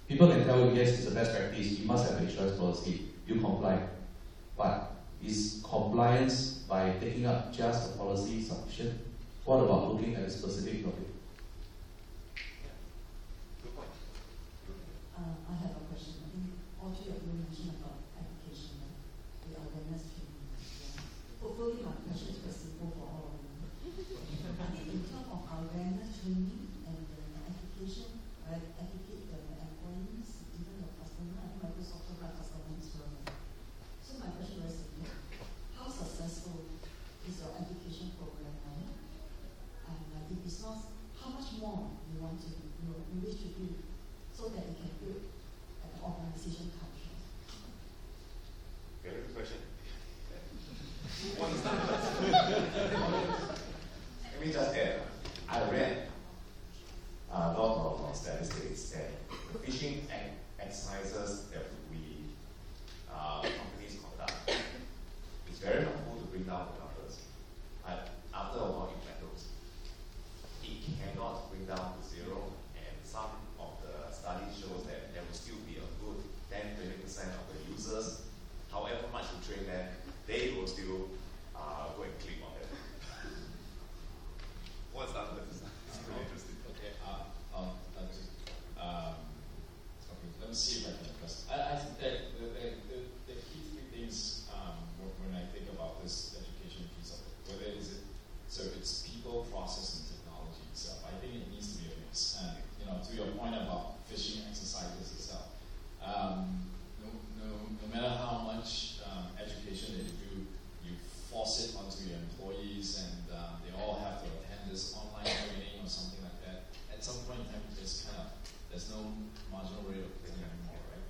People can tell you, yes, it's the best practice, you must have an insurance policy, you comply. But is compliance by taking up just a policy sufficient? What about looking at a specific topic? Good point. I have a question. I think all three of you mentioned about education, the awareness training. Hopefully my question is very simple for all of you. In terms of awareness training and education, right, educate the employees, even the customer, I think Microsoft also got customer as well. So my question is very simple. How successful is your education program now? And if it's not, how much more you want to, you wish to do so that you can build an organization culture? Very good question. What is that? Let me just add, I read a lot of statistics that the phishing exercises that we companies conduct, it's very helpful to bring down the numbers. But after a while, it plateaus. It cannot bring down to zero, and some of the studies shows that there will still be a good 10-20% of the users, however much you train them, they will still go and click on it. What's that? It's really interesting. Okay, let me see if I can address. I think that the key three things when I think about this education piece of it, whether it's people, process, and technology itself. I think it needs to be a mix. And to your point about phishing exercises itself, no matter how much education that you do, you force it onto your employees, and they all have to attend this online training or something like that. At some point in time, there's no marginal rate of return anymore, right?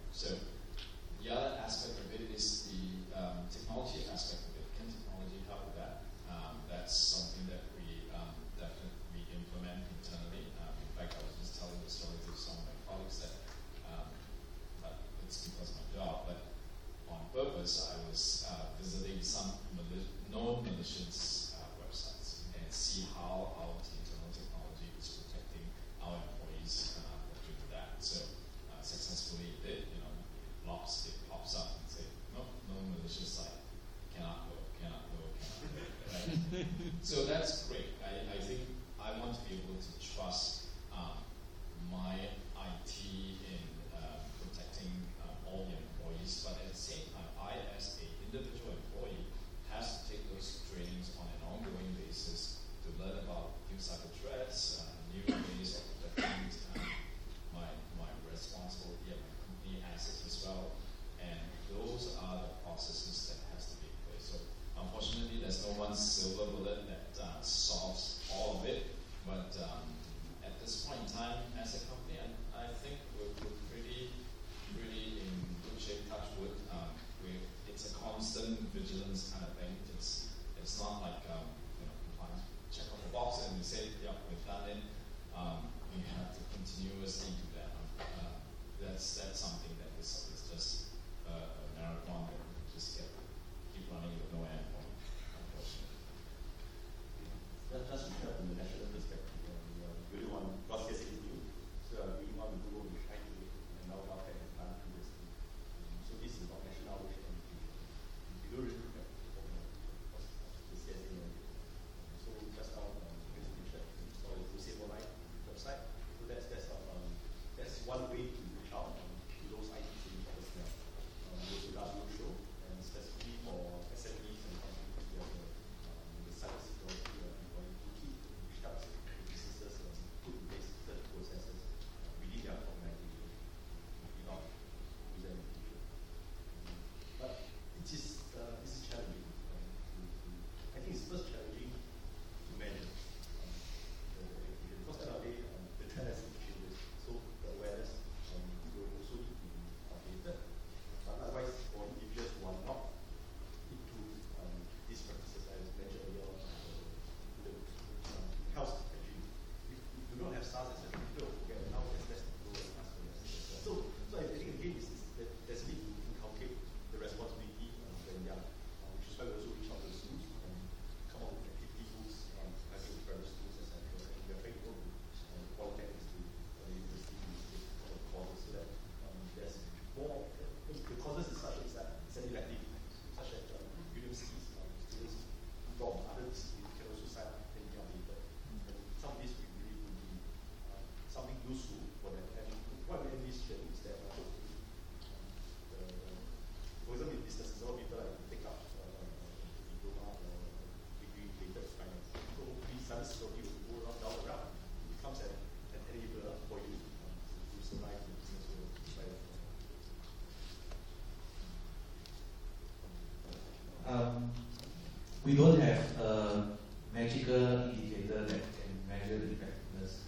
we don't have a magical indicator that can measure the effectiveness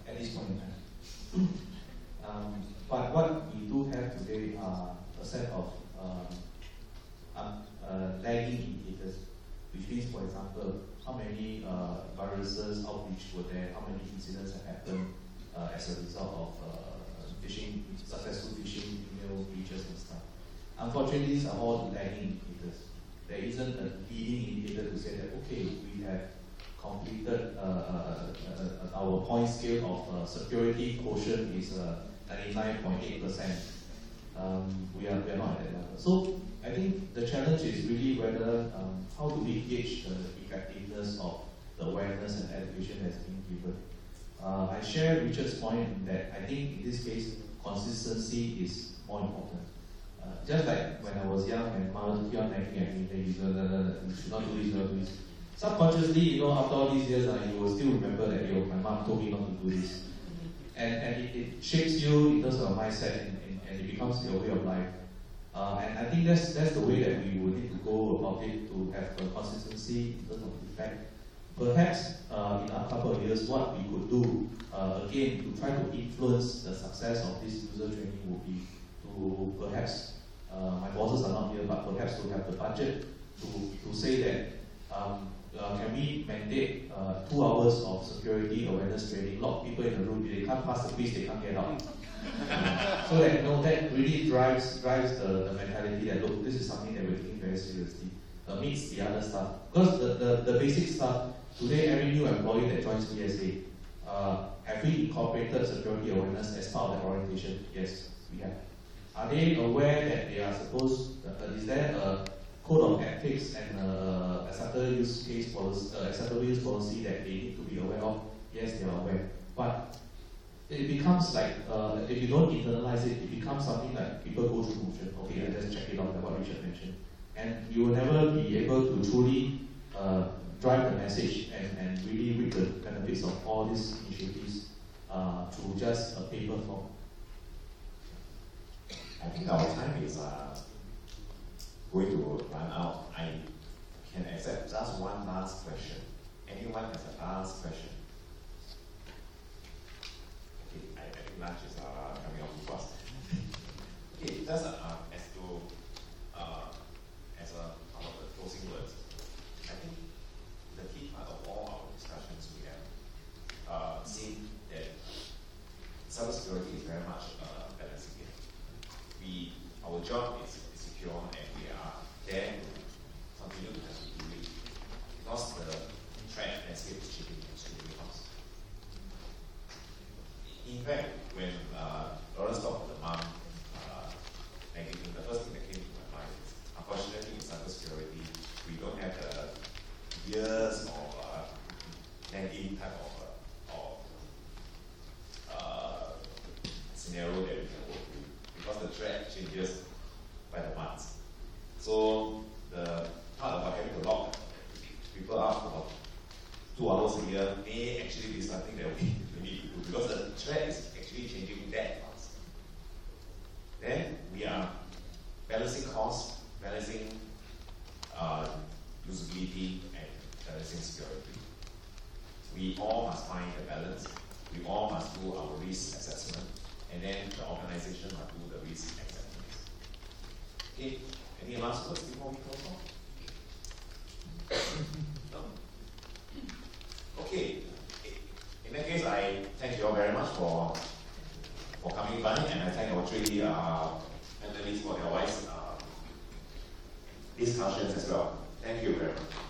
at this point in time. But what we do have today are a set of lagging indicators, which means, for example, how many viruses outreach were there, how many incidents have happened as a result of successful phishing, email breaches and stuff. Unfortunately, these are all lagging indicators. There isn't a leading indicator to say that, okay, we have completed our point scale of security quotient is 99.8%. We are not at that level. So I think the challenge is really whether how do we gauge the effectiveness of the awareness and education that's being given. I share Richard's point that I think in this case consistency is more important. Just like when I was young and mother kept on nagging at me, that you should not do this, you should not do this. Subconsciously, after all these years, you will still remember that my mom told me not to do this. And it shapes you in terms of a mindset and it becomes your way of life. And I think that's the way that we will need to go about it to have a consistency in terms of effect. Perhaps in a couple of years, what we could do, again, to try to influence the success of this user training would be to perhaps, my bosses are not here, but perhaps to have the budget to say that can we mandate 2 hours of security awareness training, lock people in the room, if they can't pass the quiz, they can't get out. So that that really drives the mentality that, look, this is something that we're taking very seriously, meets the other stuff. Because the basic stuff, today every new employee that joins BSA, have we incorporated security awareness as part of their orientation? Yes, we have. Are they aware that they are supposed, is there a code of ethics and acceptable use policy that they need to be aware of? Yes, they are aware. But it becomes like, if you don't internalize it, it becomes something like people go through motion. Okay, I just check it off, like what Richard mentioned. And you will never be able to truly drive the message and really reap the benefits of all these initiatives through just a paper form. I think our time is going to run out. I can accept just one last question. Anyone has a last question? Okay, I think lunch is coming up too fast. Okay, just as part of the closing words, I think the key part of all our discussions we have seen that cybersecurity is very much a balancing game. Our job is secure and we are there to continue to do it because the threat landscape is changing extremely fast. In fact, when Lawrence talked about the mom nagging, the first thing that came to my mind is, unfortunately in cybersecurity, we don't have the years of nagging type of scenario that we can work with because the threat changes by the months. So the part about having to lock people up for 2 hours a year may actually be something that we need to do because the threat is actually changing that fast. Then we are balancing costs, balancing usability, and balancing security. We all must find the balance. We all must do our risk assessment, and then the organization must do the risk acceptance. Okay, any last words before we close off? No? Okay. In that case, I thank you all very much for coming by, and I thank our 3 panelists for their wise discussions as well. Thank you very much.